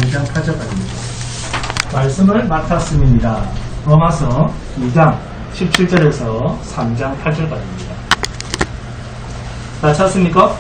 3장 8절까지입니다. 말씀을 맡았음이니라. 로마서 2장 17절에서 3장 8절까지입니다. 다 찾았습니까?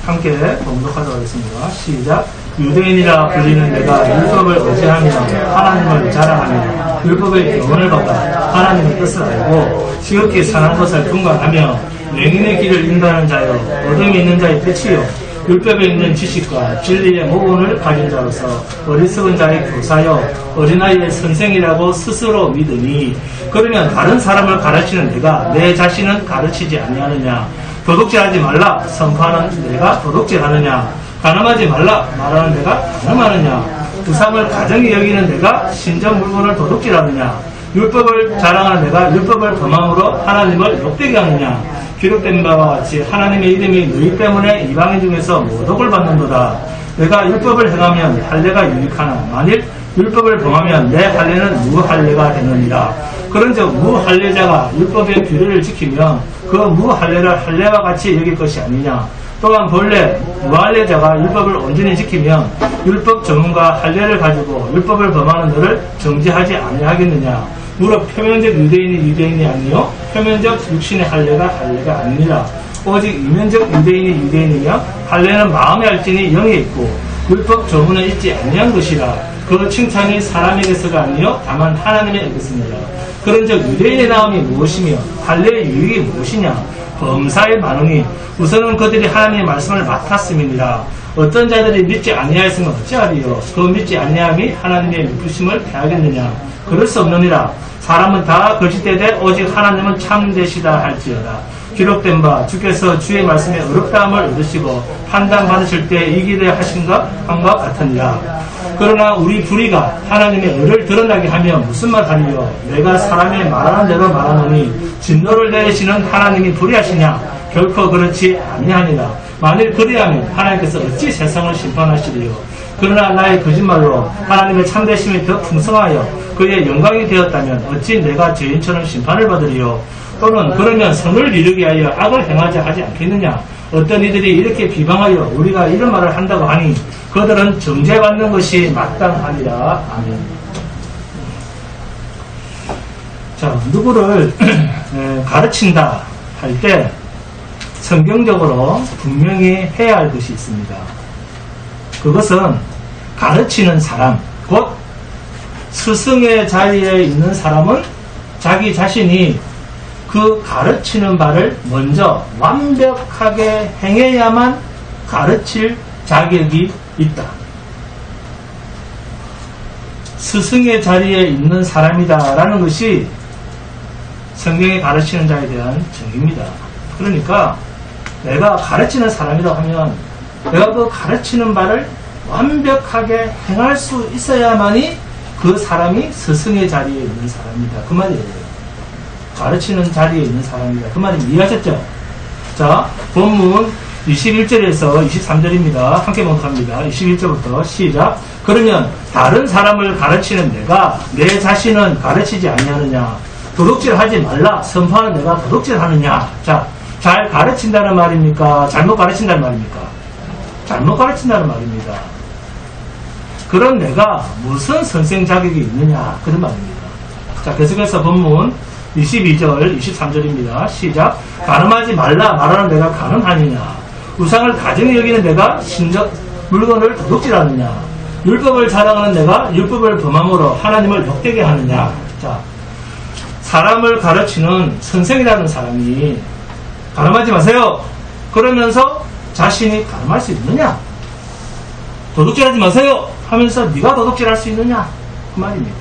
함께 봉독하도록 하겠습니다. 시작. 유대인이라 불리는 내가 율법을 의지하며 하나님을 자랑하며 율법의 교훈을 받아 하나님의 뜻을 알고 지극히 선한 것을 분간하며 맹인의 길을 인도하는 자여 어둠이 있는 자의 빛이요 율법에 있는 지식과 진리의 모본을 가진 자로서 어리석은 자의 교사여 어린아이의 선생이라고 스스로 믿으니 그러면 다른 사람을 가르치는 내가 내 자신은 가르치지 아니하느냐. 도둑질하지 말라 선포하는 내가 도둑질하느냐. 간음하지 말라 말하는 내가 간음하느냐. 우상을 가정히 여기는 내가 신전 물건을 도둑질하느냐. 율법을 자랑하는 내가 율법을 범함으로 하나님을 욕되게 하느냐. 기록된 바와 같이 하나님의 이름이 너희 때문에 이방인 중에서 모독을 받는도다. 내가 율법을 행하면 할례가 유익하나 만일 율법을 범하면 내 할례는 무할례가 되느니라. 그런즉 무할례자가 율법의 규례를 지키면 그 무할례를 할례와 같이 여길 것이 아니냐. 또한 본래 무할례자가 율법을 온전히 지키면 율법 전문과 할례를 가지고 율법을 범하는 너를 정죄하지 아니하겠느냐. 무릇 표면적 유대인이 유대인이 아니요 표면적 육신의 할례가 할례가 아니니라. 오직 이면적 유대인이 유대인이며 할례는 마음에 할지니 영에 있고 율법 조문에 있지 아니한 것이라. 그 칭찬이 사람에게서가 아니요 다만 하나님에게서니라. 그런즉 유대인의 나음이 무엇이며 할례의 유익이 무엇이냐. 범사에 많으니 우선은 그들이 하나님의 말씀을 맡았음이니라. 어떤 자들이 믿지 아니하였으면 어찌하리요. 그 믿지 아니함이 하나님의 미쁘심을 패하겠느냐. 그럴 수 없느니라. 사람은 다 거짓되되 오직 하나님은 참되시다 할지어다. 기록된 바 주께서 주의 말씀에 어렵다함을 얻으시고 판단받으실 때 이기려 하신가 한과 같으니라. 그러나 우리 불의가 하나님의 의를 드러나게 하면 무슨 말하리요. 내가 사람의 말하는 대로 말하노니 진노를 내리시는 하나님이 불의하시냐. 결코 그렇지 아니하니라. 만일 그리하면 하나님께서 어찌 세상을 심판하시리요. 그러나 나의 거짓말로 하나님의 참되심이 더 풍성하여 그의 영광이 되었다면 어찌 내가 죄인처럼 심판을 받으리요. 또는 그러면 선을 이루게 하여 악을 행하자 하지 않겠느냐. 어떤 이들이 이렇게 비방하여 우리가 이런 말을 한다고 하니 그들은 정죄받는 것이 마땅하니라. 아멘. 자, 누구를 가르친다 할 때 성경적으로 분명히 해야 할 것이 있습니다. 그것은 가르치는 사람, 곧 스승의 자리에 있는 사람은 자기 자신이 그 가르치는 바를 먼저 완벽하게 행해야만 가르칠 자격이 있다. 스승의 자리에 있는 사람이다라는 것이 성경이 가르치는 자에 대한 정의입니다. 그러니까 내가 가르치는 사람이라고 하면 내가 그 가르치는 바를 완벽하게 행할 수 있어야만이 그 사람이 스승의 자리에 있는 사람이다. 그 말이에요. 가르치는 자리에 있는 사람이다. 그 말이 이해하셨죠? 자, 본문 21절에서 23절입니다. 함께 봉독합니다. 21절부터 시작. 그러면 다른 사람을 가르치는 내가 내 자신은 가르치지 아니하느냐. 도둑질하지 말라 선포하는 내가 도둑질하느냐. 자, 잘 가르친다는 말입니까? 잘못 가르친다는 말입니까? 잘못 가르친다는 말입니다. 그런 내가 무슨 선생 자격이 있느냐 그런 말입니다. 자, 계속해서 본문 22절 23절입니다. 시작. 간음하지 말라 말하는 내가 간음하느냐. 우상을 가정히 여기는 내가 신적 물건을 도둑질하느냐. 율법을 자랑하는 내가 율법을 범함으로 하나님을 욕되게 하느냐. 자, 사람을 가르치는 선생이라는 사람이 간음하지 마세요 그러면서 자신이 간음할 수 있느냐. 도둑질하지 마세요 하면서 네가 도둑질할 수 있느냐 그 말입니다.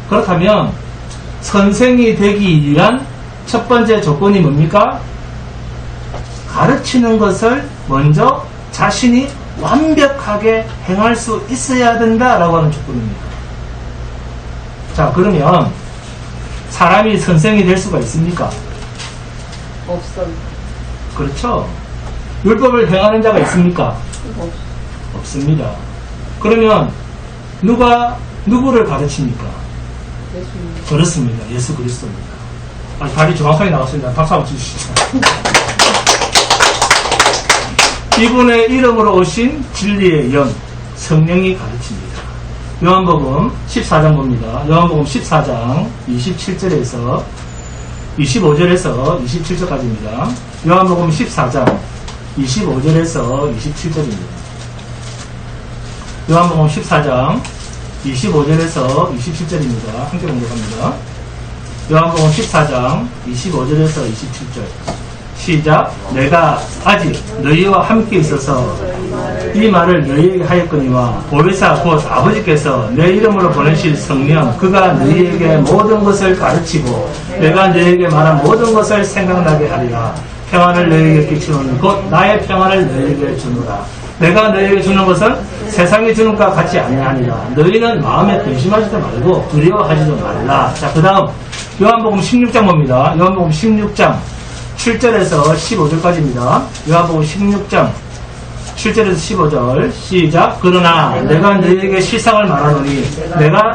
그렇다면 선생이 되기 위한 첫 번째 조건이 뭡니까? 가르치는 것을 먼저 자신이 완벽하게 행할 수 있어야 된다라고 하는 조건입니다. 자, 그러면 사람이 선생이 될 수가 있습니까? 없습니다. 그렇죠. 율법을 행하는 자가 있습니까? 없습니다. 그러면 누가 누구를 가르칩니까? 예수님. 그렇습니다. 예수 그리스도입니다. 발이 정확하게 나왔습니다. 박수 한번 주시죠. 이분의 이름으로 오신 진리의 영, 성령이 가르칩니다. 요한복음 14장 봅니다. 요한복음 14장 27절에서 25절에서 27절까지입니다. 요한복음 14장 25절에서 27절입니다. 요한복음 14장 25절에서 27절입니다. 함께 공독합니다. 요한복음 14장 25절에서 27절 시작. 내가 아직 너희와 함께 있어서 이 말을 너희에게 하였거니와 보혜사 곧 아버지께서 내 이름으로 보내실 성령 그가 너희에게 모든 것을 가르치고 내가 너희에게 말한 모든 것을 생각나게 하리라. 평안을 너희에게 끼치노니 곧 나의 평안을 너희에게 주노라. 내가 너희에게 주는 것은 세상이 주는 것과 같지 아니하니라. 너희는 마음에 근심하지도 말고 두려워하지도 말라. 자, 그 다음 요한복음 16장 봅니다. 요한복음 16장 7절에서 15절까지입니다. 요한복음 16장 7절에서 15절 시작. 그러나 내가 너희에게 실상을 말하노니 내가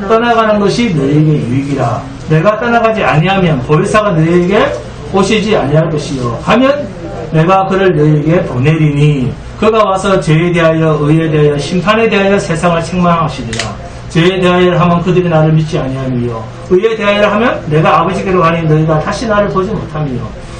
떠나가는 것이 너희에게 유익이라. 내가 떠나가지 아니하면 보혜사가 너희에게 오시지 아니할 것이요 하면 내가 그를 너희에게 보내리니 그가 와서 죄에 대하여 의에 대하여 심판에 대하여 세상을 책망하시리라. 죄에 대하여 하면 그들이 나를 믿지 아니하며 의에 대하여 하면 내가 아버지께로 가니 너희가 다시 나를 보지 못하며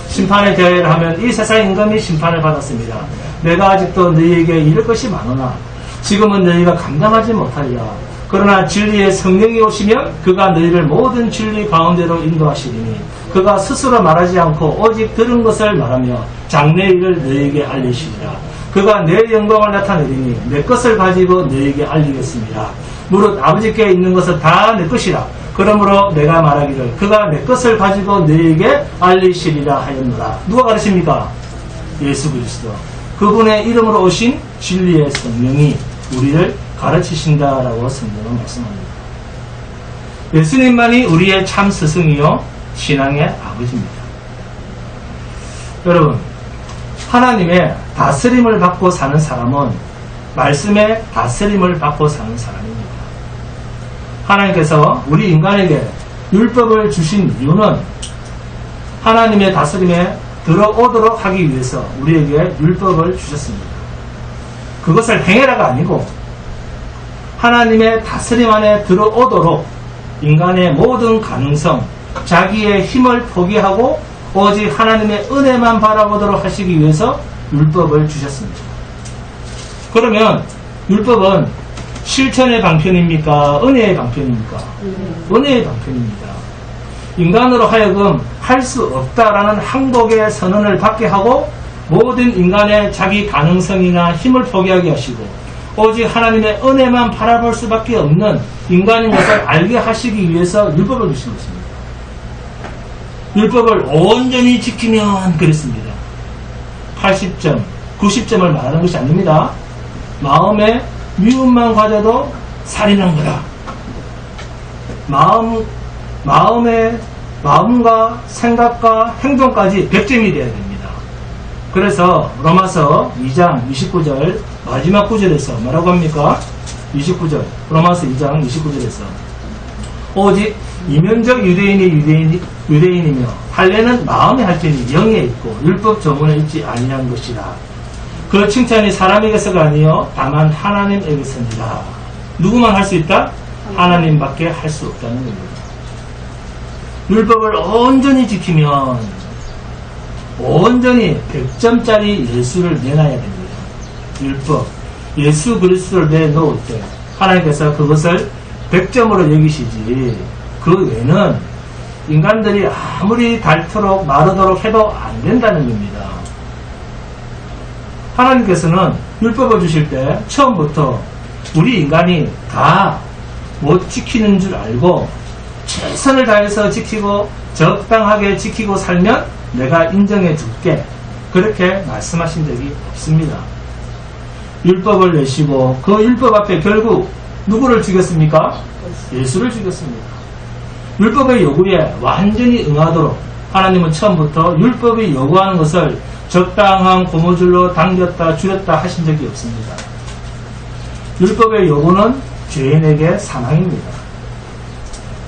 심판에 대하여 하면 이 세상 임금이 심판을 받았습니다. 내가 아직도 너희에게 이를 것이 많으나 지금은 너희가 감당하지 못하리라. 그러나 진리의 성령이 오시면 그가 너희를 모든 진리 가운데로 인도하시리니 그가 스스로 말하지 않고 오직 들은 것을 말하며 장래 일을 너희에게 알리시리라. 그가 내 영광을 나타내리니 내 것을 가지고 너희에게 알리겠습니다. 무릇 아버지께 있는 것은 다 내 것이라. 그러므로 내가 말하기를 그가 내 것을 가지고 너희에게 알리시리라 하였노라. 누가 가르칩니까? 예수 그리스도. 그분의 이름으로 오신 진리의 성령이 우리를 가르치신다라고 성경은 말씀합니다. 예수님만이 우리의 참 스승이요 신앙의 아버지입니다. 여러분, 하나님의 다스림을 받고 사는 사람은 말씀의 다스림을 받고 사는 사람입니다. 하나님께서 우리 인간에게 율법을 주신 이유는 하나님의 다스림에 들어오도록 하기 위해서 우리에게 율법을 주셨습니다. 그것을 행해라가 아니고 하나님의 다스림 안에 들어오도록 인간의 모든 가능성, 자기의 힘을 포기하고 오직 하나님의 은혜만 바라보도록 하시기 위해서 율법을 주셨습니다. 그러면 율법은 실천의 방편입니까? 은혜의 방편입니까? 은혜의 방편입니다. 인간으로 하여금 할 수 없다라는 항복의 선언을 받게 하고 모든 인간의 자기 가능성이나 힘을 포기하게 하시고 오직 하나님의 은혜만 바라볼 수밖에 없는 인간인 것을 알게 하시기 위해서 율법을 주신 것입니다. 율법을 온전히 지키면 그랬습니다. 80점, 90점을 말하는 것이 아닙니다. 마음에 미움만 가져도 살인한 거라. 마음과 생각과 행동까지 100점이 되어야 됩니다. 그래서 로마서 2장 29절 마지막 구절에서 뭐라고 합니까? 29절 로마서 2장 29절에서 오직 이면적 유대인이며 할례는 마음에 할 때니 영에 있고 율법 조문에 있지 아니한 것이라. 그 칭찬이 사람에게서가 아니요 다만 하나님에게서니라. 누구만 할 수 있다? 하나님밖에 할 수 없다는 겁니다. 율법을 온전히 지키면 온전히 100점짜리 예수를 내놔야 됩니다. 율법, 예수 그리스도를 내놓을 때 하나님께서 그것을 100점으로 여기시지 그 외에는 인간들이 아무리 닳도록 마르도록 해도 안 된다는 겁니다. 하나님께서는 율법을 주실 때 처음부터 우리 인간이 다 못 지키는 줄 알고 최선을 다해서 지키고 적당하게 지키고 살면 내가 인정해 줄게 그렇게 말씀하신 적이 없습니다. 율법을 내시고 그 율법 앞에 결국 누구를 죽였습니까? 예수를 죽였습니다. 율법의 요구에 완전히 응하도록 하나님은 처음부터 율법이 요구하는 것을 적당한 고무줄로 당겼다 줄였다 하신 적이 없습니다. 율법의 요구는 죄인에게 사망입니다.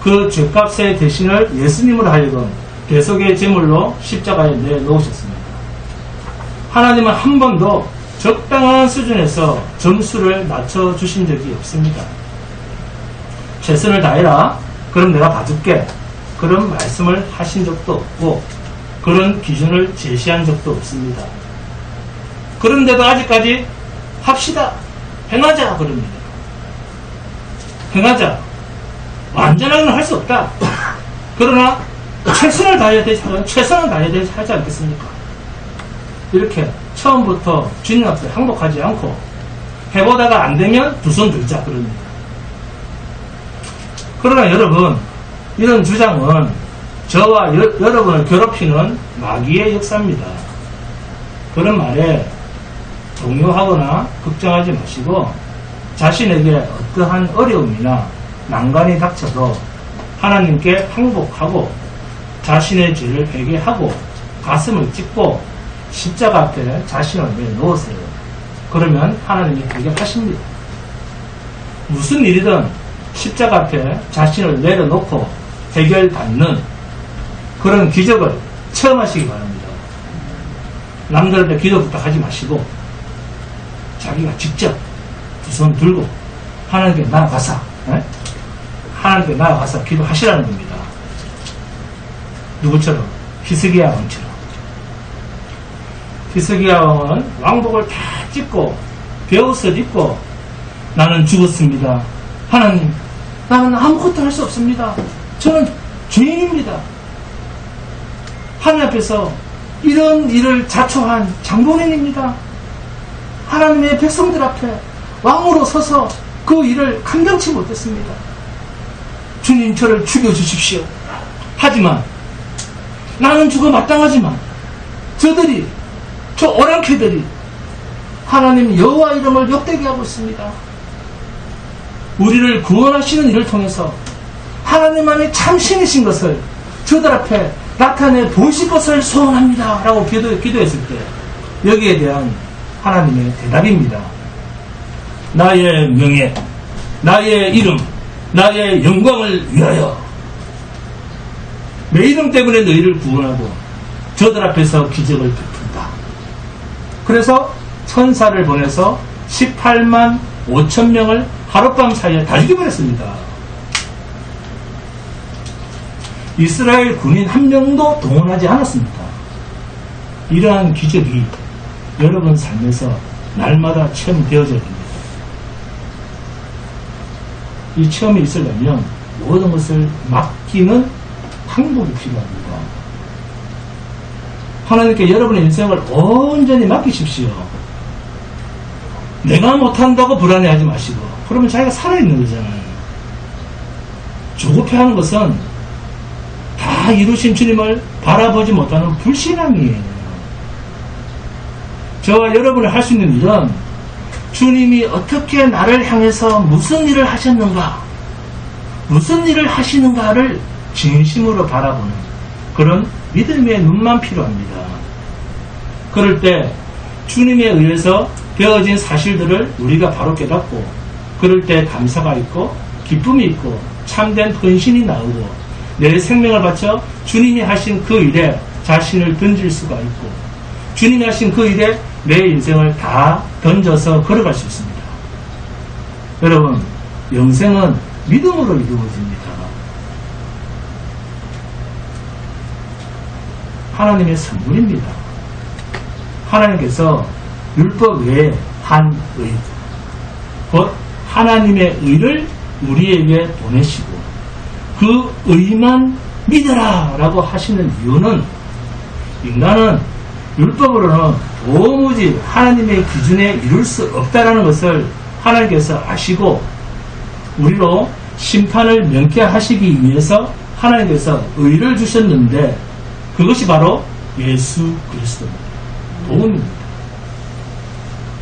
그 죄값의 대신을 예수님으로 하여금 대속의 제물로 십자가에 내놓으셨습니다. 하나님은 한 번도 적당한 수준에서 점수를 낮춰주신 적이 없습니다. 최선을 다해라. 그럼 내가 봐줄게. 그런 말씀을 하신 적도 없고 그런 기준을 제시한 적도 없습니다. 그런데도 아직까지 합시다. 행하자. 그럽니다. 행하자. 완전하게는 할 수 없다. 그러나 최선을 다해야 되지, 최선을 다해야 되지 하지 않겠습니까? 이렇게 처음부터 주님 앞에 항복하지 않고 해보다가 안 되면 두 손 들자 그럽니다. 그러나 여러분, 이런 주장은 저와 여러분을 괴롭히는 마귀의 역사입니다. 그런 말에 동요하거나 걱정하지 마시고 자신에게 어떠한 어려움이나 난관이 닥쳐도 하나님께 항복하고 자신의 죄를 회개하고 가슴을 찢고 십자가 앞에 자신을 내놓으세요. 그러면 하나님이 해결하십니다. 무슨 일이든 십자가 앞에 자신을 내려놓고 해결받는 그런 기적을 체험하시기 바랍니다. 남들한테 기도 부탁하지 마시고 자기가 직접 두 손 들고 하나님께 나아가서 하나님께 나아가서 기도하시라는 겁니다. 누구처럼? 히스기야 왕처럼. 히스기야 왕은 왕복을 다 찢고 베옷을 입고 나는 죽었습니다. 하나님, 나는 아무것도 할 수 없습니다. 저는 죄인입니다. 하나님 앞에서 이런 일을 자초한 장본인입니다. 하나님의 백성들 앞에 왕으로 서서 그 일을 감당치 못했습니다. 주님, 저를 죽여주십시오. 하지만 나는 죽어 마땅하지만 저들이, 저 오랑캐들이 하나님 여호와 이름을 욕되게 하고 있습니다. 우리를 구원하시는 일을 통해서 하나님만이 참신이신 것을 저들 앞에 나타내 보실 것을 소원합니다. 라고 기도했을 때 여기에 대한 하나님의 대답입니다. 나의 명예, 나의 이름, 나의 영광을 위하여 내 이름 때문에 너희를 구원하고 저들 앞에서 기적을 베푼다. 그래서 천사를 보내서 18만 5천 명을 하룻밤 사이에 다 죽여버렸습니다. 이스라엘 군인 한 명도 동원하지 않았습니다. 이러한 기적이 여러분 삶에서 날마다 체험되어져야 됩니다. 이 체험이 있으려면 모든 것을 맡기는 항복이 필요합니다. 하나님께 여러분의 인생을 온전히 맡기십시오. 내가 못한다고 불안해하지 마시고, 그러면 자기가 살아있는 거잖아요. 조급해하는 것은 다 이루신 주님을 바라보지 못하는 불신앙이에요. 저와 여러분이 할 수 있는 일은 주님이 어떻게 나를 향해서 무슨 일을 하셨는가, 무슨 일을 하시는가를 진심으로 바라보는 그런 믿음의 눈만 필요합니다. 그럴 때 주님에 의해서 되어진 사실들을 우리가 바로 깨닫고, 그럴 때 감사가 있고 기쁨이 있고 참된 헌신이 나오고 내 생명을 바쳐 주님이 하신 그 일에 자신을 던질 수가 있고 주님이 하신 그 일에 내 인생을 다 던져서 걸어갈 수 있습니다. 여러분, 영생은 믿음으로 이루어집니다. 하나님의 선물입니다. 하나님께서 율법 외에 한 의, 곧 하나님의 의를 우리에게 보내시고 그 의만 믿어라 라고 하시는 이유는, 인간은 율법으로는 도무지 하나님의 기준에 이룰 수 없다라는 것을 하나님께서 아시고 우리로 심판을 명쾌하시기 위해서 하나님께서 의를 주셨는데, 그것이 바로 예수 그리스도입니다. 복음입니다.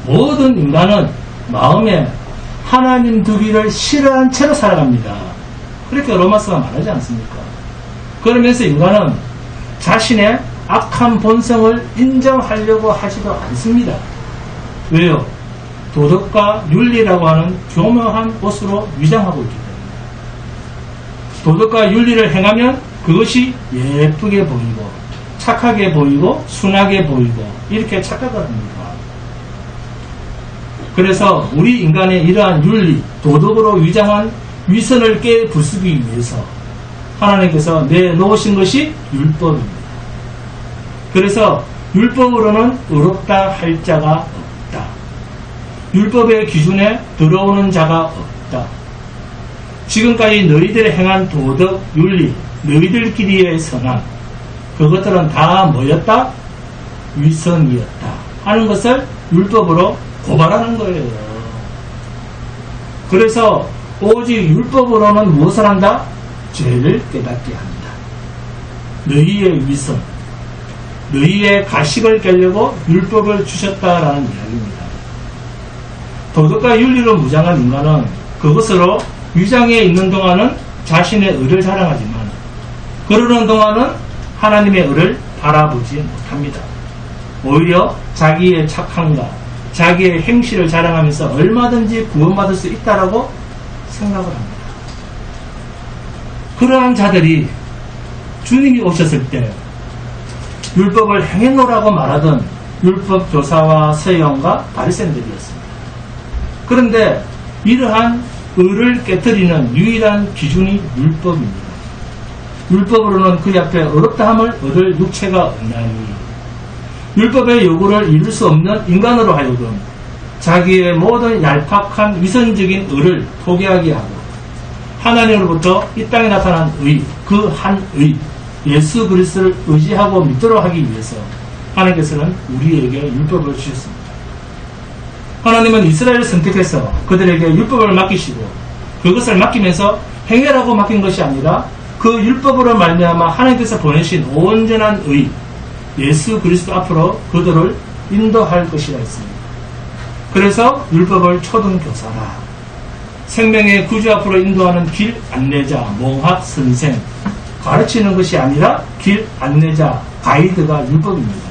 모든 인간은 마음에 하나님 두기를 싫어한 채로 살아갑니다. 그렇게 로마서가 말하지 않습니까? 그러면서 인간은 자신의 악한 본성을 인정하려고 하지도 않습니다. 왜요? 도덕과 윤리라고 하는 교묘한 옷으로 위장하고 있기 때문에. 도덕과 윤리를 행하면 그것이 예쁘게 보이고 착하게 보이고 순하게 보이고 이렇게 착각을 합니다. 그래서 우리 인간의 이러한 윤리, 도덕으로 위장한 위선을 깨 부수기 위해서 하나님께서 내놓으신 것이 율법입니다. 그래서 율법으로는 의롭다 할 자가 없다. 율법의 기준에 들어오는 자가 없다. 지금까지 너희들이 행한 도덕, 윤리, 너희들끼리의 선악, 그것들은 다 뭐였다? 위선이었다 하는 것을 율법으로 고발하는 거예요. 그래서 오직 율법으로는 무엇을 한다? 죄를 깨닫게 합니다. 너희의 위선, 너희의 가식을 깨려고 율법을 주셨다라는 이야기입니다. 도덕과 윤리로 무장한 인간은 그것으로 위장해 있는 동안은 자신의 의를 자랑하지만 그러는 동안은 하나님의 의를 바라보지 못합니다. 오히려 자기의 착함과 자기의 행실을 자랑하면서 얼마든지 구원받을 수 있다라고 생각을 합니다. 그러한 자들이 주님이 오셨을 때 율법을 행해놓으라고 말하던 율법 교사와 서기관과 바리새인들이었습니다. 그런데 이러한 의를 깨뜨리는 유일한 기준이 율법입니다. 율법으로는 그 앞에 어렵다함을 얻을 육체가 없나니 율법의 요구를 이룰 수 없는 인간으로 하여금 자기의 모든 얄팍한 위선적인 의를 포기하게 하고 하나님으로부터 이 땅에 나타난 의, 그 한 의, 예수 그리스도를 의지하고 믿도록 하기 위해서 하나님께서는 우리에게 율법을 주셨습니다. 하나님은 이스라엘을 선택해서 그들에게 율법을 맡기시고 그것을 맡기면서 행해라고 맡긴 것이 아니라 그 율법으로 말미암아 하나님께서 보내신 온전한 의, 예수 그리스도 앞으로 그들을 인도할 것이라 했습니다. 그래서 율법을 초등교사라, 생명의 구주 앞으로 인도하는 길 안내자, 몽학 선생, 가르치는 것이 아니라 길 안내자, 가이드가 율법입니다.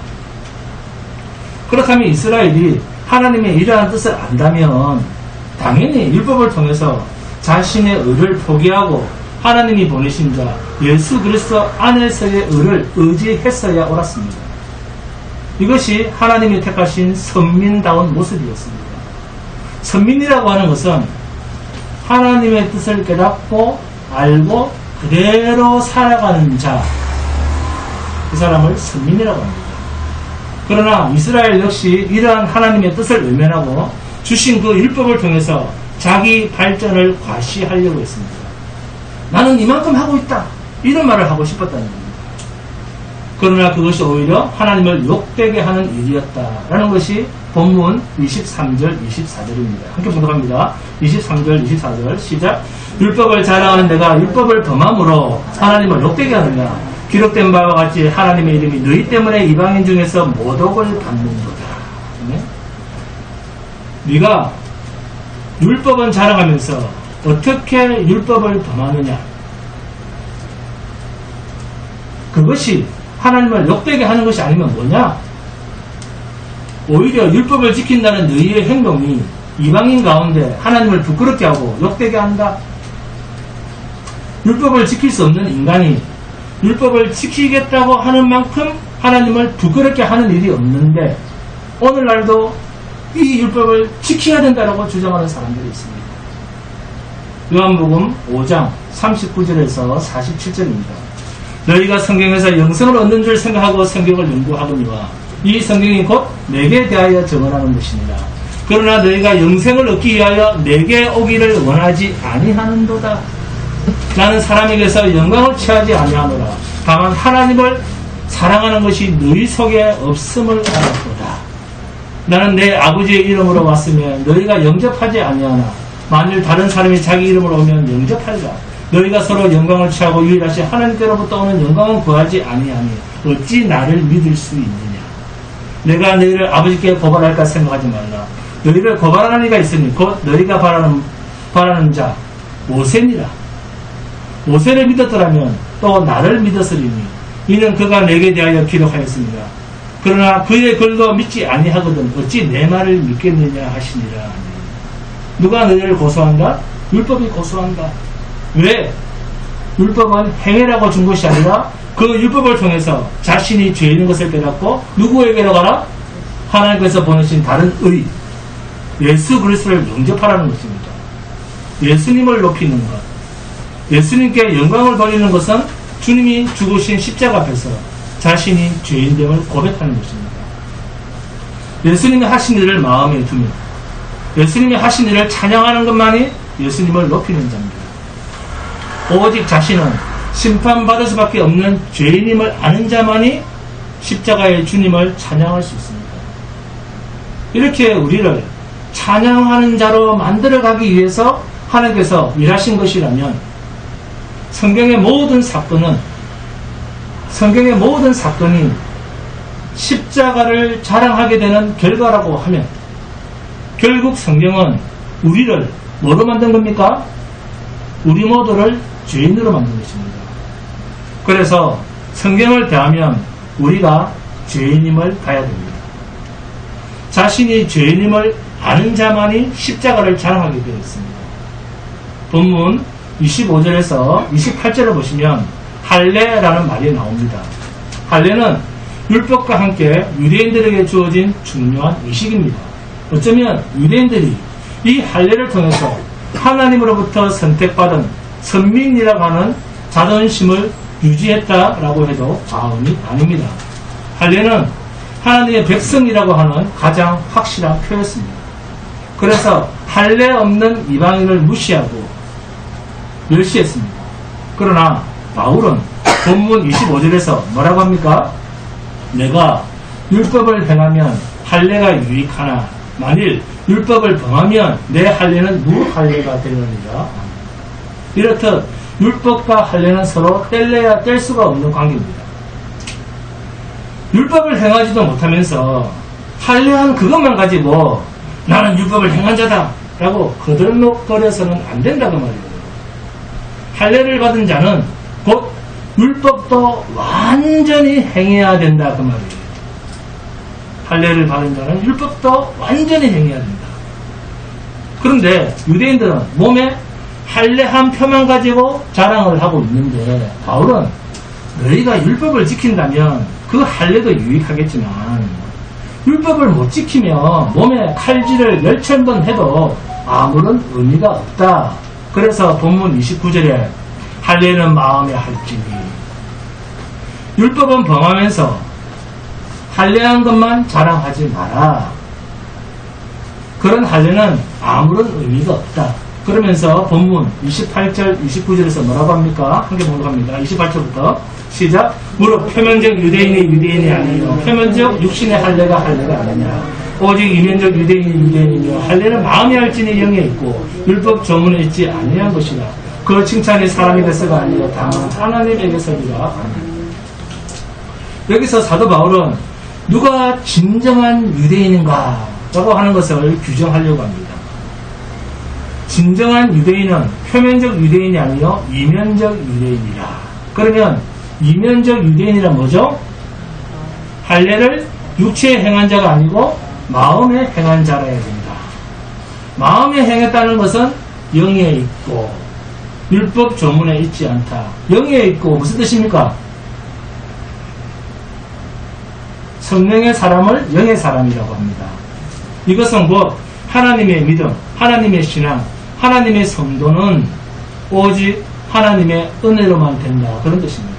그렇다면 이스라엘이 하나님의 이러한 뜻을 안다면 당연히 율법을 통해서 자신의 의를 포기하고 하나님이 보내신 자 예수 그리스도 안에서의 의를 의지했어야 옳았습니다. 이것이 하나님이 택하신 선민다운 모습이었습니다. 선민이라고 하는 것은 하나님의 뜻을 깨닫고 알고 그대로 살아가는 자, 그 사람을 선민이라고 합니다. 그러나 이스라엘 역시 이러한 하나님의 뜻을 외면하고 주신 그 율법을 통해서 자기 발전을 과시하려고 했습니다. 나는 이만큼 하고 있다, 이런 말을 하고 싶었다는 겁니다. 그러나 그것이 오히려 하나님을 욕되게 하는 일이었다라는 것이 본문 23절 24절입니다. 함께 봉독합니다. 23절 24절 시작. 율법을 자랑하는 내가 율법을 범함으로 하나님을 욕되게 하느냐, 기록된 바와 같이 하나님의 이름이 너희 때문에 이방인 중에서 모독을 받는도다. 네? 네가 율법은 자랑하면서 어떻게 율법을 범하느냐, 그것이 하나님을 욕되게 하는 것이 아니면 뭐냐? 오히려 율법을 지킨다는 너희의 행동이 이방인 가운데 하나님을 부끄럽게 하고 욕되게 한다. 율법을 지킬 수 없는 인간이 율법을 지키겠다고 하는 만큼 하나님을 부끄럽게 하는 일이 없는데 오늘날도 이 율법을 지켜야 된다고 주장하는 사람들이 있습니다. 요한복음 5장 39절에서 47절입니다. 너희가 성경에서 영생을 얻는 줄 생각하고 성경을 연구하거니와 이 성경이 곧 내게 대하여 증언하는 것입니다. 그러나 너희가 영생을 얻기 위하여 내게 오기를 원하지 아니하는도다. 나는 사람에게서 영광을 취하지 아니하노라. 다만 하나님을 사랑하는 것이 너희 속에 없음을 알았도다. 나는 내 아버지의 이름으로 왔으면 너희가 영접하지 아니하나 만일 다른 사람이 자기 이름으로 오면 영접하리라. 너희가 서로 영광을 취하고 유일하신 하나님께로부터 오는 영광은 구하지 아니하니 어찌 나를 믿을 수 있느냐. 내가 너희를 아버지께 고발할까 생각하지 말라. 너희를 고발하는 이가 있으니 곧 너희가 바라는 자 모세니라. 모세를 믿었더라면 또 나를 믿었으리니 이는 그가 내게 대하여 기록하였습니다. 그러나 그의 글도 믿지 아니하거든 어찌 내 말을 믿겠느냐 하시니라. 누가 너희를 고소한다? 율법이 고소한다. 왜? 율법은 행해라고 준 것이 아니라 그 율법을 통해서 자신이 죄 있는 것을 깨닫고 누구에게로 가라? 하나님께서 보내신 다른 의, 예수 그리스도를 영접하라는 것입니다. 예수님을 높이는 것, 예수님께 영광을 돌리는 것은 주님이 죽으신 십자가 앞에서 자신이 죄인됨을 고백하는 것입니다. 예수님이 하신 일을 마음에 두며 예수님이 하신 일을 찬양하는 것만이 예수님을 높이는 자입니다. 오직 자신은 심판받을 수밖에 없는 죄인임을 아는 자만이 십자가의 주님을 찬양할 수 있습니다. 이렇게 우리를 찬양하는 자로 만들어가기 위해서 하나님께서 일하신 것이라면 성경의 모든 사건이 십자가를 자랑하게 되는 결과라고 하면 결국 성경은 우리를 뭐로 만든 겁니까? 우리 모두를 죄인으로 만든 것입니다. 그래서 성경을 대하면 우리가 죄인임을 봐야 됩니다. 자신이 죄인임을 아는 자만이 십자가를 자랑하게 되어 있습니다. 본문 25절에서 28절을 보시면 할례라는 말이 나옵니다. 할례는 율법과 함께 유대인들에게 주어진 중요한 의식입니다. 어쩌면 유대인들이 이 할례를 통해서 하나님으로부터 선택받은 선민이라고 하는 자존심을 유지했다라고 해도 과언이 아닙니다. 할례는 하나님의 백성이라고 하는 가장 확실한 표였습니다. 그래서 할례 없는 이방인을 무시하고 멸시했습니다. 그러나 바울은 본문 25절에서 뭐라고 합니까? 내가 율법을 행하면 할례가 유익하나 만일 율법을 범하면 내 할례는 무할례가 되느니라. 이렇듯 율법과 할례는 서로 뗄래야 뗄 수가 없는 관계입니다. 율법을 행하지도 못하면서 할례한 그것만 가지고 나는 율법을 행한 자다 라고 거들먹거려서는 안 된다고 말이에요. 할례를 받은 자는 곧 율법도 완전히 행해야 된다 그 말이에요. 할례를 받은 자는 율법도 완전히 행해야 된다. 그런데 유대인들은 몸에 할례 한 표만 가지고 자랑을 하고 있는데 바울은 너희가 율법을 지킨다면 그 할례도 유익하겠지만 율법을 못 지키면 몸에 칼질을 몇천 번 해도 아무런 의미가 없다. 그래서 본문 29절에 할례는 마음에 할지니 율법은 범하면서 할례한 것만 자랑하지 마라. 그런 할례는 아무런 의미가 없다. 그러면서 본문 28절, 29절에서 뭐라고 합니까? 함께 보도록 합니다. 28절부터 시작. 무릇 표면적 유대인이 아니요 표면적 육신의 할례가 아니냐. 오직 이면적 유대인이며 할례는 마음에 할지니 영에 있고 율법 조문에 있지 아니한 것이라. 그 칭찬이 사람에게서가 아니라 다만 하나님에게서니라. 여기서 사도 바울은 누가 진정한 유대인인가 라고 하는 것을 규정하려고 합니다. 진정한 유대인은 표면적 유대인이 아니요 이면적 유대인이라. 그러면 이면적 유대인이란 뭐죠? 할례를 육체에 행한 자가 아니고 마음에 행한 자라야 된다. 마음에 행했다는 것은 영에 있고 율법 조문에 있지 않다. 영에 있고 무슨 뜻입니까? 성령의 사람을 영의 사람이라고 합니다. 이것은 곧 하나님의 믿음, 하나님의 신앙, 하나님의 성도는 오직 하나님의 은혜로만 된다. 그런 뜻입니다.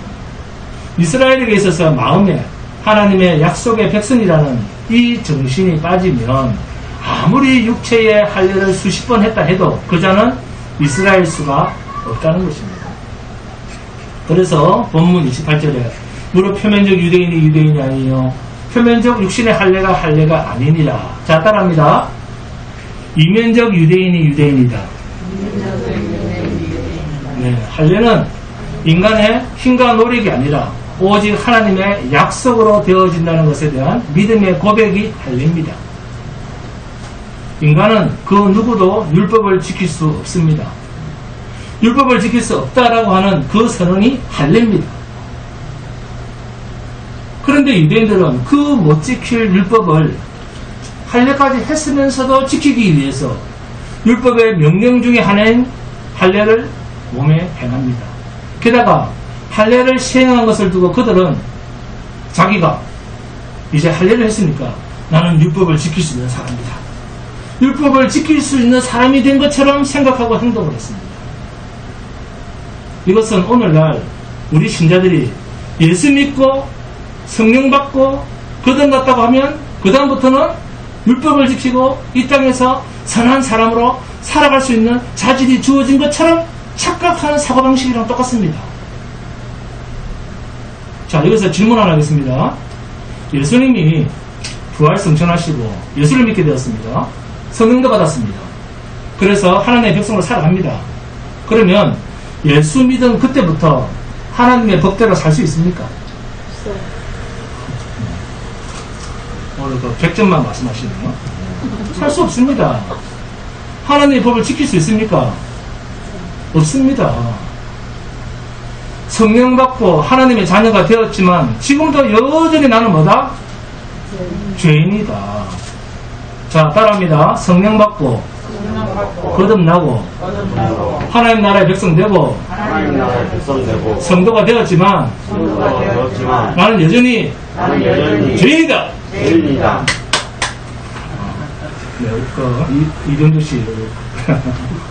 이스라엘에게 있어서 마음에 하나님의 약속의 백성이라는 이 정신이 빠지면 아무리 육체의 할례를 수십 번 했다 해도 그 자는 이스라엘 수가 없다는 것입니다. 그래서 본문 28절에 무릇 표면적 유대인이 아니요 표면적 육신의 할례가 아니니라. 자, 따라합니다. 이면적 유대인이다. 네, 할례는 인간의 힘과 노력이 아니라 오직 하나님의 약속으로 되어진다는 것에 대한 믿음의 고백이 할례입니다. 인간은 그 누구도 율법을 지킬 수 없습니다. 율법을 지킬 수 없다라고 하는 그 선언이 할례입니다. 그런데 유대인들은 그 못 지킬 율법을 할례까지 했으면서도 지키기 위해서 율법의 명령 중에 하나인 할례를 몸에 행합니다. 게다가 할례를 시행한 것을 두고 그들은 자기가 이제 할례를 했으니까 나는 율법을 지킬 수 있는 사람이다. 율법을 지킬 수 있는 사람이 된 것처럼 생각하고 행동을 했습니다. 이것은 오늘날 우리 신자들이 예수 믿고 성령 받고 거듭났다고 하면 그 다음부터는 율법을 지키고 이 땅에서 선한 사람으로 살아갈 수 있는 자질이 주어진 것처럼 착각하는 사고방식이랑 똑같습니다. 자, 여기서 질문 하나 하겠습니다. 예수님이 부활 성천하시고 예수를 믿게 되었습니다. 성령도 받았습니다. 그래서 하나님의 백성으로 살아갑니다. 그러면 예수 믿은 그때부터 하나님의 법대로 살 수 있습니까? 없어요. 오늘 그 100점만 말씀하시네요. 살 수 없습니다. 하나님의 법을 지킬 수 있습니까? 없습니다. 성령 받고 하나님의 자녀가 되었지만 지금도 여전히 나는 뭐다? 죄인이다. 자, 따라합니다. 성령 받고 거듭나고 하나님 나라의 백성 되고 성도가 되었지만 나는 여전히 죄인이다. 네, 이정도 씨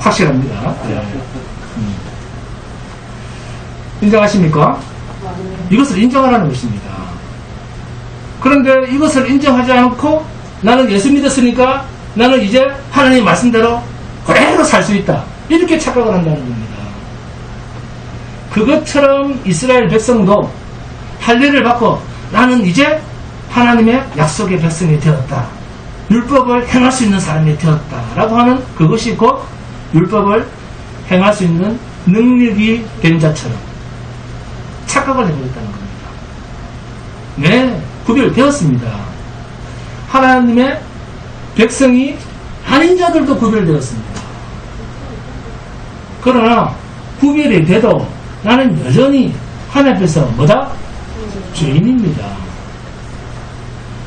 확실합니다. 네. 인정하십니까? 이것을 인정하라는 것입니다. 그런데 이것을 인정하지 않고 나는 예수 믿었으니까 나는 이제 하나님의 말씀대로 그대로 살 수 있다. 이렇게 착각을 한다는 겁니다. 그것처럼 이스라엘 백성도 할례를 받고 나는 이제 하나님의 약속의 백성이 되었다. 율법을 행할 수 있는 사람이 되었다. 라고 하는 그것이 곧 율법을 행할 수 있는 능력이 된 자처럼 착각을 해버렸다는 겁니다. 네, 구별되었습니다. 하나님의 백성이 아닌 자들도 구별되었습니다. 그러나 구별이 돼도 나는 여전히 하나님 앞에서 뭐다? 죄인입니다.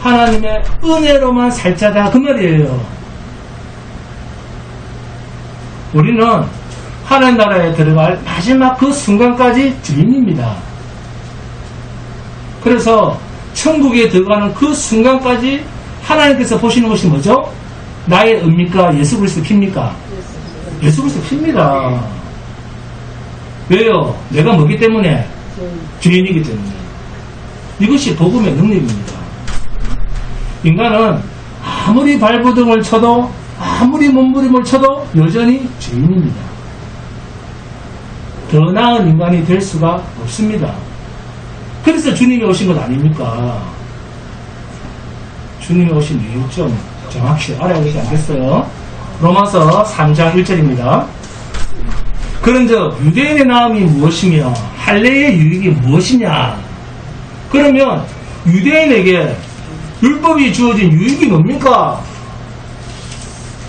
하나님의 은혜로만 살 자다 그 말이에요. 우리는 하나님 나라에 들어갈 마지막 그 순간까지 죄인입니다. 그래서 천국에 들어가는 그 순간까지 하나님께서 보시는 것이 뭐죠? 나의 은입니까? 예수 그리스도 핍니까? 예수 그리스도 핍니다. 왜요? 내가 뭐기 때문에? 죄인이기 때문에. 이것이 복음의 능력입니다. 인간은 아무리 발버둥을 쳐도 아무리 몸부림을 쳐도 여전히 죄인입니다. 더 나은 인간이 될 수가 없습니다. 그래서 주님이 오신 것 아닙니까? 주님이 오신 이유 좀 정확히 알아야 되지 않겠어요? 로마서 3장 1절입니다. 그런즉 유대인의 나음이 무엇이며 할례의 유익이 무엇이냐? 그러면 유대인에게 율법이 주어진 유익이 뭡니까?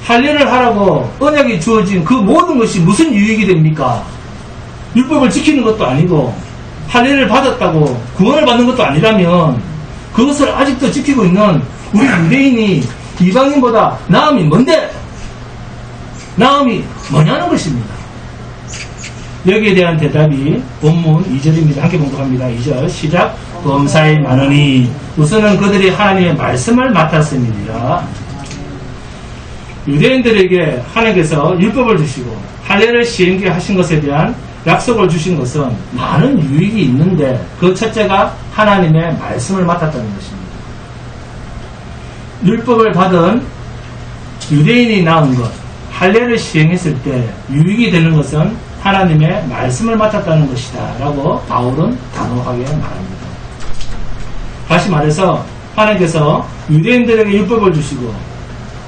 할례를 하라고 언약이 주어진 그 모든 것이 무슨 유익이 됩니까? 율법을 지키는 것도 아니고 할례를 받았다고 구원을 받는 것도 아니라면 그것을 아직도 지키고 있는 우리 유대인이 이방인보다 나음이 뭔데? 나음이 뭐냐는 것입니다. 여기에 대한 대답이 본문 2절입니다. 함께 봉독합니다. 2절 시작. 범사에 많으니 우선은 그들이 하나님의 말씀을 맡았습니다. 유대인들에게 하나님께서 율법을 주시고 할례를 시행케 하신 것에 대한 약속을 주신 것은 많은 유익이 있는데 그 첫째가 하나님의 말씀을 맡았다는 것입니다. 율법을 받은 유대인이 낳은 것, 할례를 시행했을 때 유익이 되는 것은 하나님의 말씀을 맡았다는 것이다 라고 바울은 단호하게 말합니다. 다시 말해서 하나님께서 유대인들에게 율법을 주시고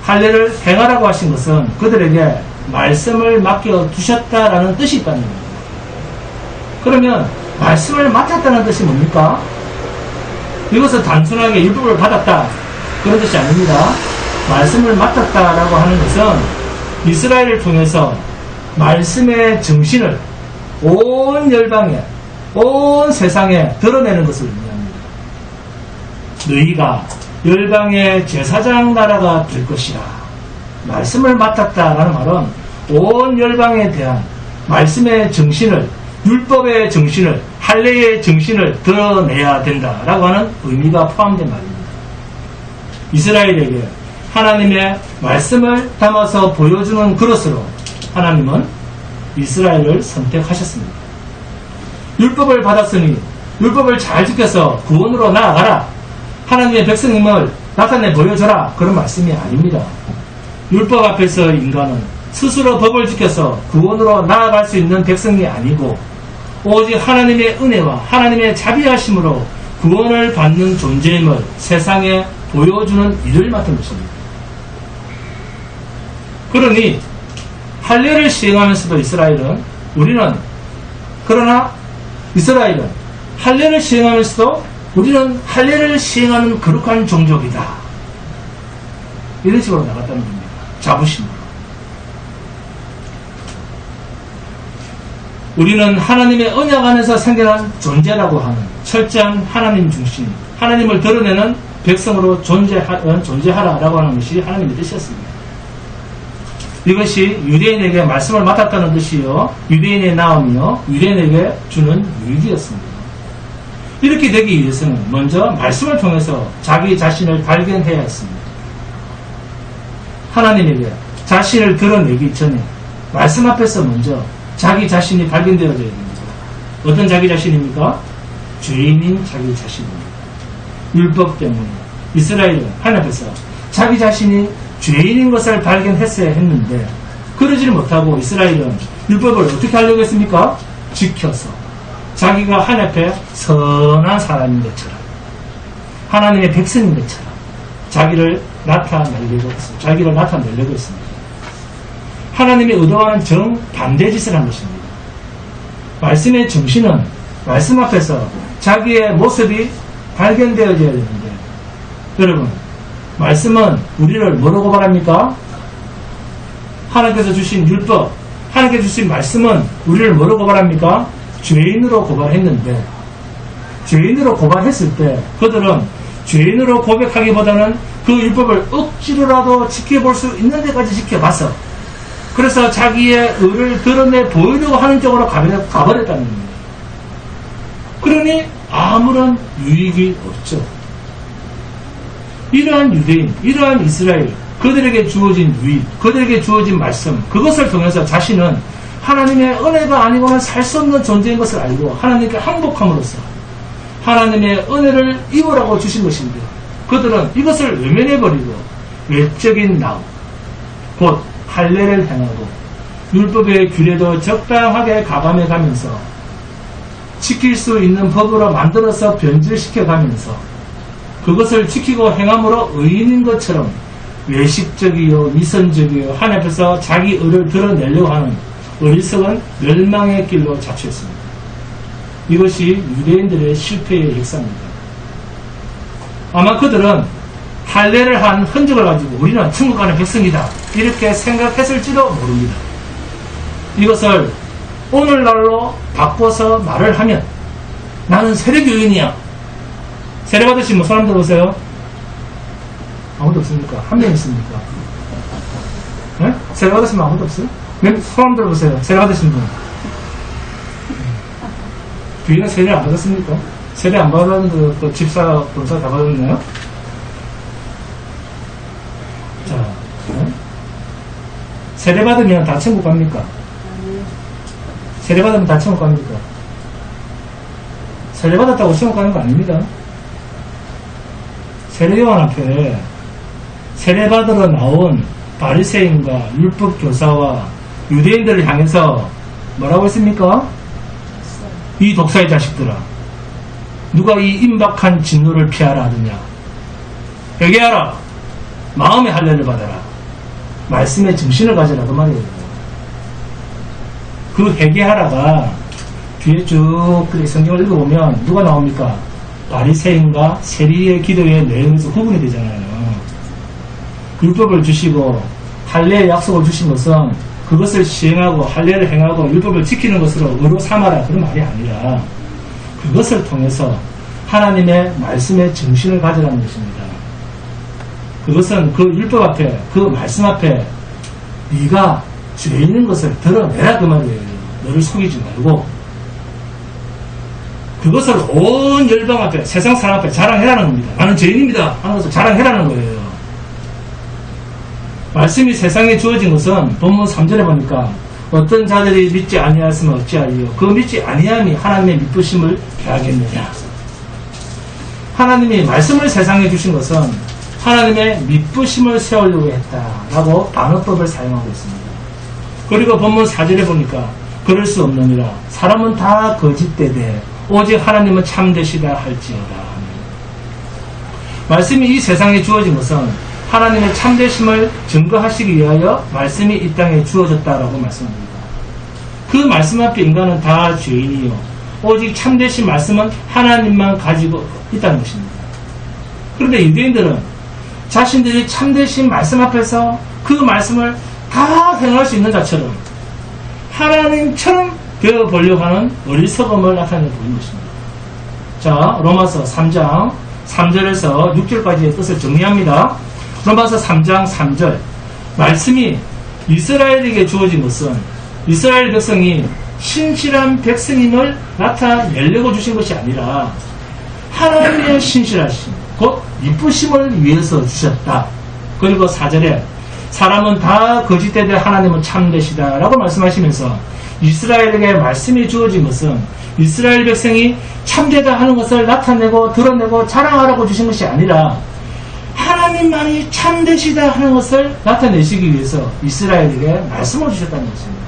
할례를 행하라고 하신 것은 그들에게 말씀을 맡겨두셨다라는 뜻이 있다는 겁니다. 그러면 말씀을 맡았다는 뜻이 뭡니까? 이것은 단순하게 율법을 받았다 그런 뜻이 아닙니다. 말씀을 맡았다라고 하는 것은 이스라엘을 통해서 말씀의 정신을 온 열방에 온 세상에 드러내는 것을 의미합니다. 너희가 열방의 제사장 나라가 될 것이라. 말씀을 맡았다라는 말은 온 열방에 대한 말씀의 정신을 율법의 정신을 할례의 정신을 드러내야 된다라고 하는 의미가 포함된 말입니다. 이스라엘에게 하나님의 말씀을 담아서 보여주는 그릇으로 하나님은 이스라엘을 선택하셨습니다. 율법을 받았으니 율법을 잘 지켜서 구원으로 나아가라. 하나님의 백성임을 나타내 보여줘라. 그런 말씀이 아닙니다. 율법 앞에서 인간은 스스로 법을 지켜서 구원으로 나아갈 수 있는 백성이 아니고 오직 하나님의 은혜와 하나님의 자비하심으로 구원을 받는 존재임을 세상에 보여주는 일을 맡은 것입니다. 그러니 할례를 시행하면서도 이스라엘은 할례를 시행하면서도 우리는 할례를 시행하는 거룩한 종족이다. 이런 식으로 나갔다는 겁니다. 자부심으로. 우리는 하나님의 언약 안에서 생겨난 존재라고 하는 철저한 하나님 중심, 하나님을 드러내는 백성으로 존재하라라고 하는 것이 하나님의 뜻이었습니다. 이것이 유대인에게 말씀을 맡았다는 뜻이요, 유대인의 나음이요, 유대인에게 주는 유익이었습니다. 이렇게 되기 위해서는 먼저 말씀을 통해서 자기 자신을 발견해야 했습니다. 하나님에게 자신을 드러내기 전에 말씀 앞에서 먼저 자기 자신이 발견되어져야 됩니다. 어떤 자기 자신입니까? 죄인인 자기 자신입니다. 율법 때문에 이스라엘은 하나님 앞에서 자기 자신이 죄인인 것을 발견했어야 했는데 그러지를 못하고 이스라엘은 율법을 어떻게 하려고 했습니까? 지켜서 자기가 하나님 앞에 선한 사람인 것처럼 하나님의 백성인 것처럼 자기를 나타내려고 했습니다. 하나님의 의도와는 정반대 짓을 한 것입니다. 말씀의 정신은 말씀 앞에서 자기의 모습이 발견되어져야 되는데 여러분, 말씀은 우리를 뭐로 고발합니까? 하나님께서 주신 율법, 하나님께서 주신 말씀은 우리를 뭐로 고발합니까? 죄인으로 고발했는데 죄인으로 고발했을 때 그들은 죄인으로 고백하기보다는 그 율법을 억지로라도 지켜볼 수 있는 데까지 지켜봤어. 그래서 자기의 의를 드러내 보이려고 하는 쪽으로 가버렸다는 겁니다. 그러니 아무런 유익이 없죠. 이러한 유대인, 이러한 이스라엘, 그들에게 주어진 유익, 그들에게 주어진 말씀, 그것을 통해서 자신은 하나님의 은혜가 아니고는 살 수 없는 존재인 것을 알고 하나님께 항복함으로써 하나님의 은혜를 입으라고 주신 것인데 그들은 이것을 외면해버리고 외적인 나움, 곧 할례를 행하고 율법의 규례도 적당하게 가감해가면서 지킬 수 있는 법으로 만들어서 변질시켜가면서 그것을 지키고 행함으로 의인인 것처럼 외식적이요 미선적이요 하나님 앞에서 자기 의를 드러내려고 하는 어리석은 멸망의 길로 자초했습니다. 이것이 유대인들의 실패의 역사입니다. 아마 그들은 할례를 한 흔적을 가지고 우리는 천국 가는 백성이다 이렇게 생각했을지도 모릅니다. 이것을 오늘날로 바꿔서 말을 하면 나는 세례교인이야. 세례받으신 분 손 한번 들어보세요. 아무도 없습니까? 한 명 있습니까? 네? 세례받으신 분 아무도 없어요? 손 한번 들어보세요. 세례받으신 분. 교인은 세례 안 받았습니까? 세례 안 받았는데 또 집사, 본사 다 받았나요? 자, 네? 세례 받으면 다 천국 갑니까? 세례 받으면 다 천국 갑니까? 세례 받았다고 천국 가는 거 아닙니다. 세례요한 앞에 세례 받으러 나온 바리새인과 율법 교사와 유대인들을 향해서 뭐라고 했습니까? 이 독사의 자식들아, 누가 이 임박한 진노를 피하라 하느냐? 회개하라. 마음의 할례를 받아라. 말씀의 정신을 가지라. 그 말이에요. 그 회개하라가 뒤에 쭉 성경을 읽어보면 누가 나옵니까? 바리새인과 세리의 기도의 내용에서 구분이 되잖아요. 율법을 주시고 할례의 약속을 주신 것은 그것을 시행하고 할례를 행하고 율법을 지키는 것으로 의로 삼아라 그런 말이 아니라 그것을 통해서 하나님의 말씀의 정신을 가지라는 것입니다. 그것은 그 율법 앞에 그 말씀 앞에 네가 죄 있는 것을 드러내라 그 말이에요. 너를 속이지 말고 그것을 온 열방 앞에, 세상 사람 앞에 자랑해라는 겁니다. 나는 죄인입니다 하는 것을 자랑해라는 거예요. 말씀이 세상에 주어진 것은 본문 3절에 보니까 어떤 자들이 믿지 아니하였으면 어찌하리요. 그 믿지 아니함이 하나님의 미쁘심을 더하겠느냐. 하나님이 말씀을 세상에 주신 것은 하나님의 미쁘심을 세우려고 했다라고 반어법을 사용하고 있습니다. 그리고 본문 4절에 보니까 그럴 수 없느니라. 사람은 다 거짓되되 오직 하나님은 참되시다 할지어다. 말씀이 이 세상에 주어진 것은 하나님의 참되심을 증거하시기 위하여 말씀이 이 땅에 주어졌다라고 말씀합니다. 그 말씀 앞에 인간은 다 죄인이요. 오직 참되신 말씀은 하나님만 가지고 있다는 것입니다. 그런데 유대인들은 자신들이 참되신 말씀 앞에서 그 말씀을 다 행할 수 있는 자처럼 하나님처럼 되어보려고 하는 어리석음을 나타내 보이는 것입니다. 자, 로마서 3장 3절에서 6절까지의 뜻을 정리합니다. 로마서 3장 3절 말씀이 이스라엘에게 주어진 것은 이스라엘 백성이 신실한 백성임을 나타내려고 주신 것이 아니라 하나님의 신실하심 곧 이쁘심을 위해서 주셨다. 그리고 4절에 사람은 다 거짓되되 하나님은 참되시다 라고 말씀하시면서 이스라엘에게 말씀이 주어진 것은 이스라엘 백성이 참되다 하는 것을 나타내고 드러내고 자랑하라고 주신 것이 아니라 하나님만이 참되시다 하는 것을 나타내시기 위해서 이스라엘에게 말씀을 주셨다는 것입니다.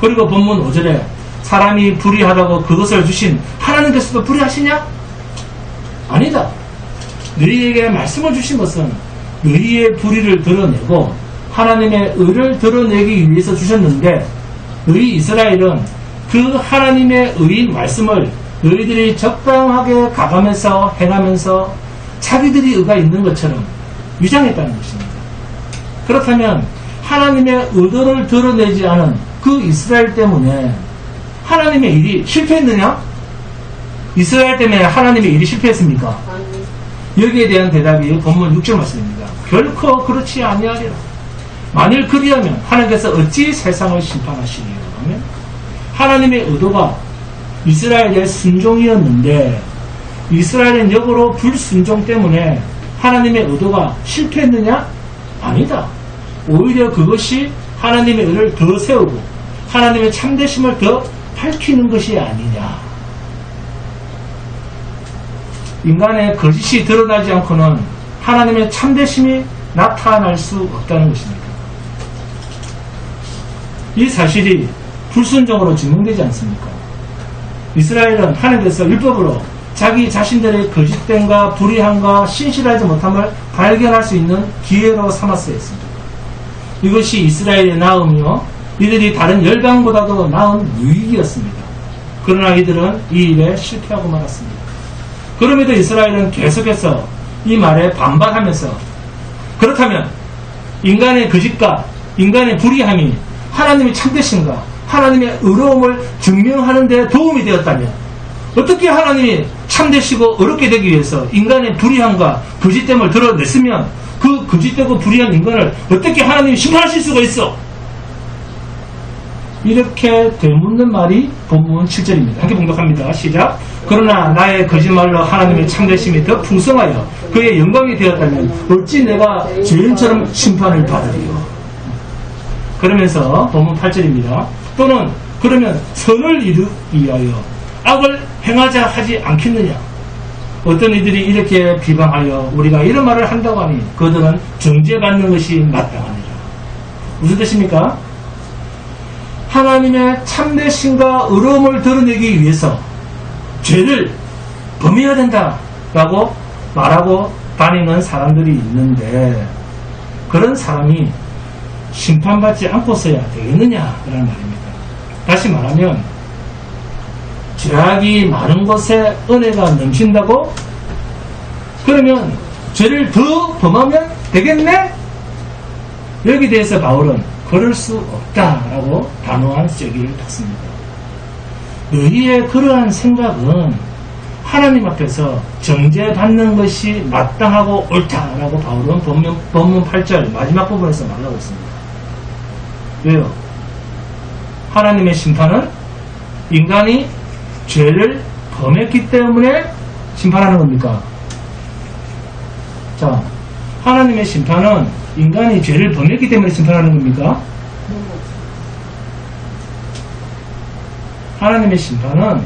그리고 본문 5절에 사람이 불의하다고 그것을 주신 하나님께서도 불의하시냐? 아니다. 너희에게 말씀을 주신 것은 너희의 불의를 드러내고 하나님의 의를 드러내기 위해서 주셨는데 너희 이스라엘은 그 하나님의 의인 말씀을 너희들이 적당하게 가감해서 행하면서 자기들이 의가 있는 것처럼 위장했다는 것입니다. 그렇다면 하나님의 의도를 드러내지 않은 그 이스라엘 때문에 하나님의 일이 실패했느냐? 이스라엘 때문에 하나님의 일이 실패했습니까? 여기에 대한 대답이 본문 6절 말씀입니다. 결코 그렇지 아니하리라. 만일 그리하면 하나님께서 어찌 세상을 심판하시리요? 하나님의 의도가 이스라엘의 순종이었는데 이스라엘은 역으로 불순종 때문에 하나님의 의도가 실패했느냐? 아니다. 오히려 그것이 하나님의 의를 더 세우고 하나님의 참되심을 더 밝히는 것이 아니냐. 인간의 거짓이 드러나지 않고는 하나님의 참되심이 나타날 수 없다는 것입니다. 이 사실이 불순종으로 증명되지 않습니까? 이스라엘은 하나님께서 율법으로 자기 자신들의 거짓됨과 불의함과 신실하지 못함을 발견할 수 있는 기회로 삼았어야 했습니다. 이것이 이스라엘의 나음이요 이들이 다른 열방보다도 나은 유익이었습니다. 그러나 이들은 이 일에 실패하고 말았습니다. 그럼에도 이스라엘은 계속해서 이 말에 반발하면서 그렇다면 인간의 거짓과 인간의 불의함이 하나님의 참되신가 하나님의 의로움을 증명하는 데 도움이 되었다면 어떻게 하나님이 참되시고 의롭게 되기 위해서 인간의 불의함과 거짓됨을 드러냈으면 그 거짓되고 불의한 인간을 어떻게 하나님이 심판하실 수가 있어? 이렇게 되묻는 말이 본문 7절입니다. 함께 봉독합니다. 시작. 그러나 나의 거짓말로 하나님의 참되심이 더 풍성하여 그의 영광이 되었다면 어찌 내가 죄인처럼 심판을 받으리요? 그러면서 본문 8절입니다. 또는 그러면 선을 이루기 위하여 악을 행하자 하지 않겠느냐? 어떤 이들이 이렇게 비방하여 우리가 이런 말을 한다고 하니 그들은 정죄받는 것이 마땅하니라. 무슨 뜻입니까? 하나님의 참되심과 의로움을 드러내기 위해서 죄를 범해야 된다라고 말하고 다니는 사람들이 있는데 그런 사람이 심판받지 않고서야 되겠느냐라는 말입니다. 다시 말하면 죄악이 많은 곳에 은혜가 넘친다고? 그러면 죄를 더 범하면 되겠네? 여기에 대해서 바울은 그럴 수 없다라고 단호한 쐐기를 뒀습니다. 너희의 그러한 생각은 하나님 앞에서 정죄받는 것이 마땅하고 옳다라고 바울은 본문 8절 마지막 부분에서 말하고 있습니다. 왜요? 하나님의 심판은 인간이 죄를 범했기 때문에 심판하는 겁니까? 자, 하나님의 심판은 인간이 죄를 범했기 때문에 심판하는 겁니까? 하나님의 심판은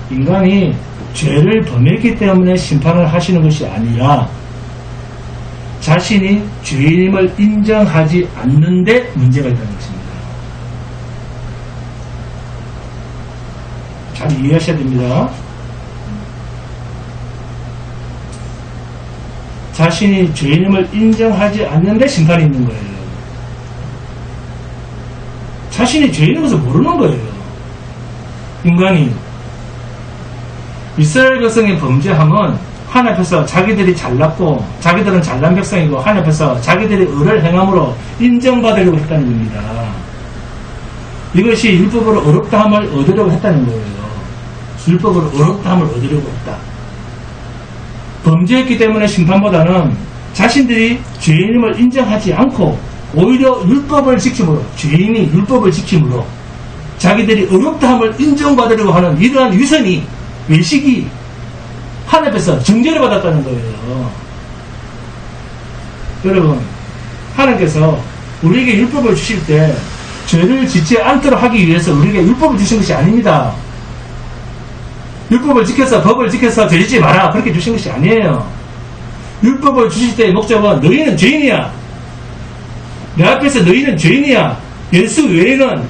인간이 죄를 범했기 때문에 심판을 하시는 것이 아니라 자신이 죄인임을 인정하지 않는데 문제가 있다는 것입니다. 잘 이해하셔야 됩니다. 자신이 죄인임을 인정하지 않는데 심판이 있는 거예요. 자신이 죄인인 것을 모르는 거예요. 인간이 이스라엘 백성의 범죄함은 하나님 앞에서 자기들이 잘났고 자기들은 잘난 백성이고 하나님 앞에서 자기들이 의를 행함으로 인정받으려고 했다는 겁니다. 이것이 율법으로 어렵다함을 얻으려고 했다는 거예요. 율법으로 어렵다함을 얻으려고 했다. 범죄했기 때문에 심판보다는 자신들이 죄인임을 인정하지 않고 오히려 율법을 지킴으로 죄인이 율법을 지킴으로 자기들이 어렵다함을 인정받으려고 하는 이러한 위선이 외식이 하나님 앞에서 정죄를 받았다는 거예요. 여러분, 하나님께서 우리에게 율법을 주실 때 죄를 짓지 않도록 하기 위해서 우리에게 율법을 주신 것이 아닙니다. 율법을 지켜서 법을 지켜서 죄 짓지 마라 그렇게 주신 것이 아니에요. 율법을 주실 때의 목적은 너희는 죄인이야. 내 앞에서 너희는 죄인이야. 예수 외에는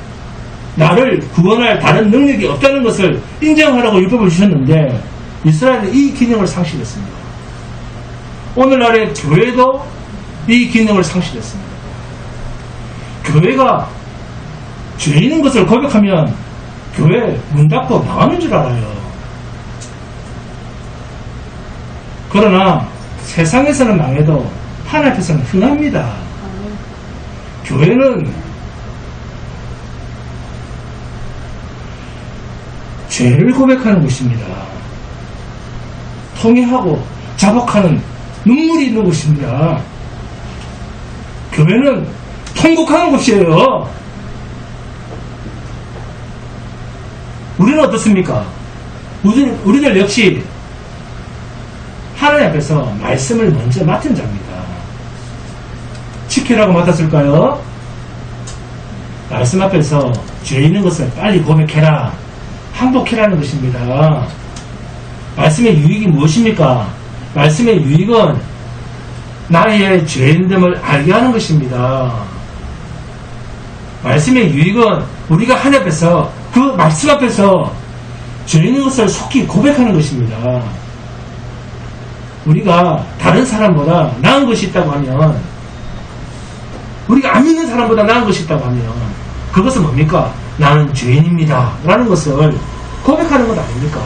나를 구원할 다른 능력이 없다는 것을 인정하라고 율법을 주셨는데 이스라엘은 이 기능을 상실했습니다. 오늘날의 교회도 이 기능을 상실했습니다. 교회가 죄인인 것을 고백하면 교회 문 닫고 나가는 줄 알아요. 그러나 세상에서는 망해도 하나님 앞에서는 흥합니다. 교회는 죄를 고백하는 곳입니다. 통회하고 자복하는 눈물이 있는 곳입니다. 교회는 통곡하는 곳이에요. 우리는 어떻습니까? 우리들 역시 하나님 앞에서 말씀을 먼저 맡은 자입니다. 지키라고 맡았을까요? 말씀 앞에서 죄 있는 것을 빨리 고백해라. 항복해라는 것입니다. 말씀의 유익이 무엇입니까? 말씀의 유익은 나의 죄인됨을 알게 하는 것입니다. 말씀의 유익은 우리가 하나님 앞에서 그 말씀 앞에서 죄 있는 것을 속히 고백하는 것입니다. 우리가 다른 사람보다 나은 것이 있다고 하면 우리가 안 믿는 사람보다 나은 것이 있다고 하면 그것은 뭡니까? 나는 죄인입니다 라는 것을 고백하는 것 아닙니까?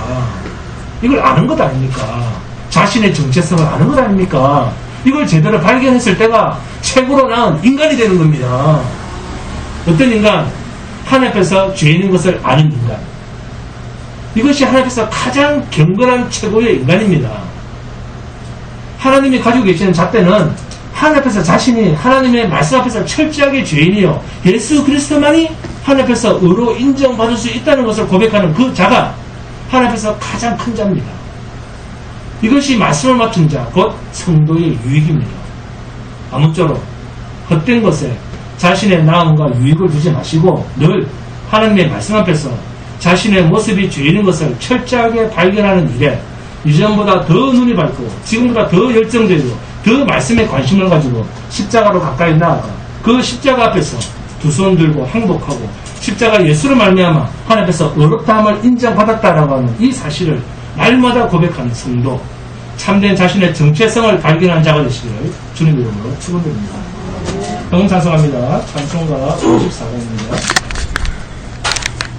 이걸 아는 것 아닙니까? 자신의 정체성을 아는 것 아닙니까? 이걸 제대로 발견했을 때가 최고로 나은 인간이 되는 겁니다. 어떤 인간? 하나님 앞에서 죄인인 것을 아는 인간. 이것이 하나님 앞에서 가장 경건한 최고의 인간입니다. 하나님이 가지고 계시는 잣대는 하나님 앞에서 자신이 하나님의 말씀 앞에서 철저하게 죄인이요 예수 그리스도만이 하나님 앞에서 의로 인정받을 수 있다는 것을 고백하는 그 자가 하나님 앞에서 가장 큰 자입니다. 이것이 말씀을 맡은 자, 곧 성도의 유익입니다. 아무쪼록 헛된 것에 자신의 나음과 유익을 두지 마시고 늘 하나님의 말씀 앞에서 자신의 모습이 죄인인 것을 철저하게 발견하는 일에 이전보다 더 눈이 밝고 지금보다 더 열정적이고 더 말씀에 관심을 가지고 십자가로 가까이 나아가 그 십자가 앞에서 두 손 들고 항복하고 십자가 예수로 말미암아 하나님 앞에서 의롭다함을 인정받았다라고 하는 이 사실을 날마다 고백하는 성도, 참된 자신의 정체성을 발견한 자가 되시기를 주님 이름으로 축원드립니다. 병 찬송합니다. 찬송가 54번입니다.